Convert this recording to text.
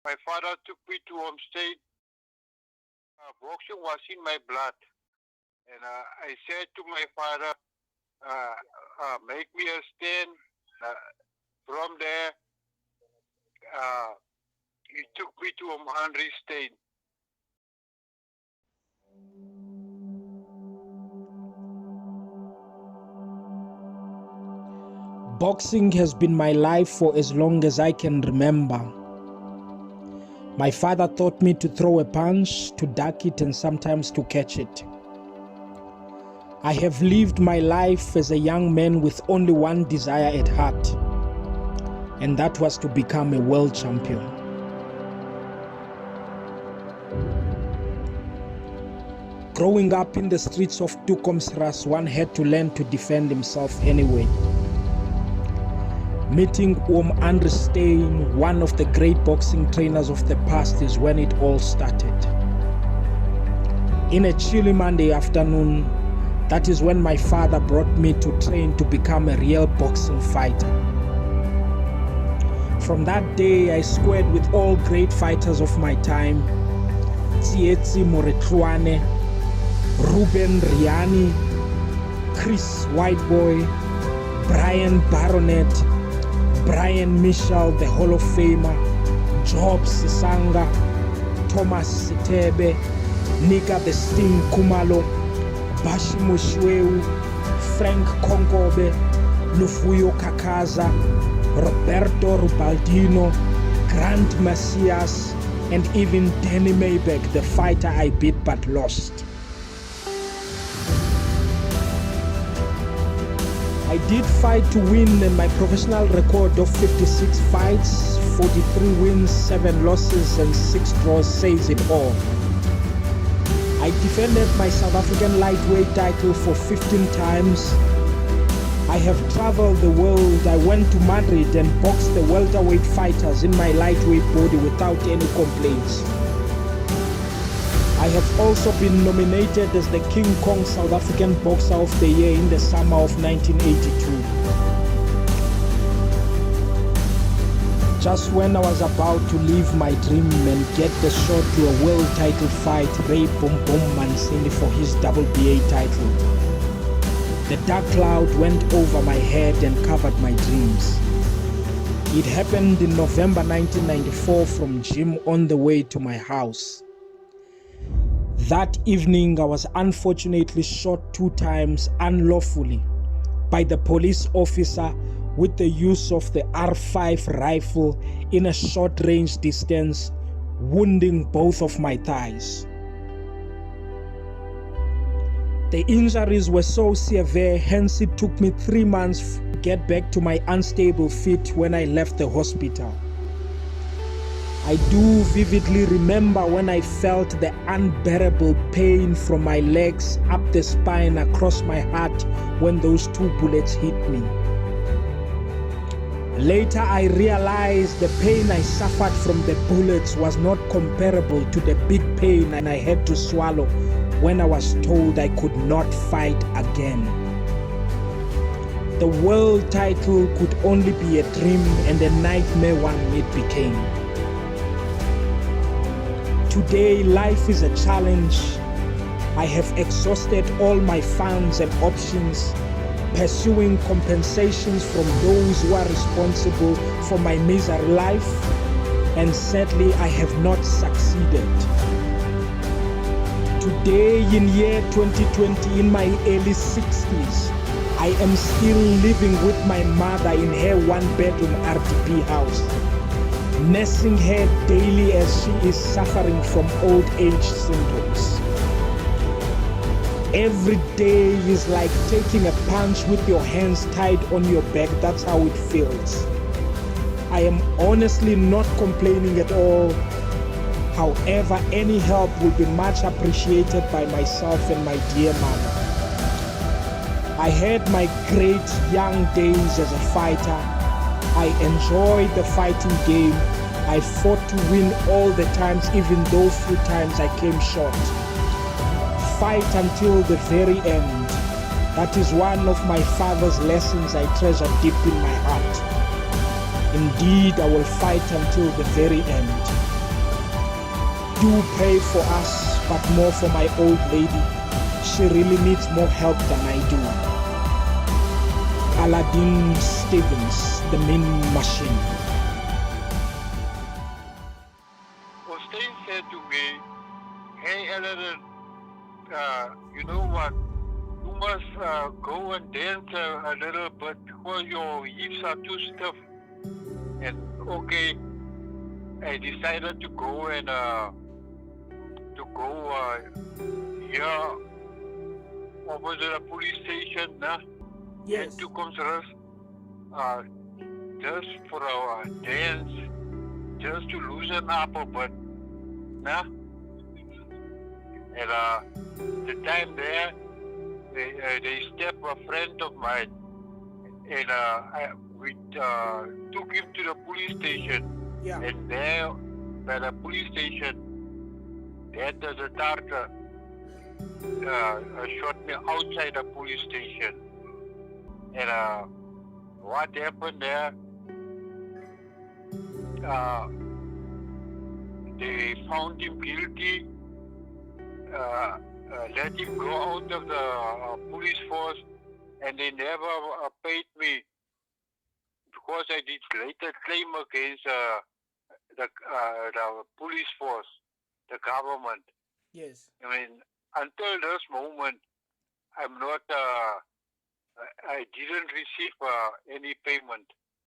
my father took me to home state. Boxing was in my blood. And I said to my father, make me a stand. From there, he took me to Henry State. Boxing has been my life for as long as I can remember. My father taught me to throw a punch, to duck it, and sometimes to catch it. I have lived my life as a young man with only one desire at heart, and that was to become a world champion. Growing up in the streets of Tukomsras, one had to learn to defend himself anyway. Meeting Andre Steyn, one of the great boxing trainers of the past, is when it all started. In a chilly Monday afternoon, that is when my father brought me to train to become a real boxing fighter. From that day, I squared with all great fighters of my time: Tsietsi Moretluane, Ruben Riani, Chris Whiteboy, Brian Baronet, Brian Michel, the Hall of Famer, Job Sisanga, Thomas Sitebe, Nika the Sting Kumalo, Bashi Mushweu, Frank Konkobe, Lufuyo Kakaza, Roberto Rubaldino, Grant Macias, and even Danny Maybeck, the fighter I beat but lost. I did fight to win, and my professional record of 56 fights, 43 wins, 7 losses, and 6 draws says it all. I defended my South African lightweight title for 15 times. I have traveled the world. I went to Madrid and boxed the welterweight fighters in my lightweight body without any complaints. I have also been nominated as the King Kong South African Boxer of the Year in the summer of 1982. Just when I was about to live my dream and get the shot to a world title fight, Ray Boom Boom Mansini for his WBA title, the dark cloud went over my head and covered my dreams. It happened in November 1994 from gym on the way to my house. That evening, I was unfortunately shot 2 times unlawfully by the police officer with the use of the R5 rifle in a short-range distance, wounding both of my thighs. The injuries were so severe, hence it took me 3 months to get back to my unstable feet when I left the hospital. I do vividly remember when I felt the unbearable pain from my legs up the spine across my heart when those 2 bullets hit me. Later I realized the pain I suffered from the bullets was not comparable to the big pain I had to swallow when I was told I could not fight again. The world title could only be a dream, and a nightmare one it became. Today, life is a challenge. I have exhausted all my funds and options, pursuing compensations from those who are responsible for my miserable life, and sadly, I have not succeeded. Today, in year 2020, in my early 60s, I am still living with my mother in her 1-bedroom RDP house, nursing her daily as she is suffering from old age symptoms. Every day is like taking a punch with your hands tied on your back. That's how it feels. I am honestly not complaining at all. However, any help will be much appreciated by myself and my dear mother. I had my great young days as a fighter. I enjoyed the fighting game. I fought to win all the times, even though few times I came short. Fight until the very end. That is one of my father's lessons I treasure deep in my heart. Indeed, I will fight until the very end. do pray for us, but more for my old lady. She really needs more help than I do. Aladin Stevens, the Mean Machine. Hussein said to me, "Hey, Aladin, you know what? You must go and dance a little bit because your hips are too stiff." And okay, I decided to go and here over to the police station, Yes. and to consider just for a dance, just to loosen up a bit, nah. And the time there, they stepped a friend of mine, and we took him to the police station. Yeah. And there, by the police station, that the doctor shot me outside the police station. And what happened there? They found him guilty, let him go out of the police force, and they never paid me because I did later claim against the police force, the government. Yes. I mean, until this moment, I'm not. I didn't receive any payment.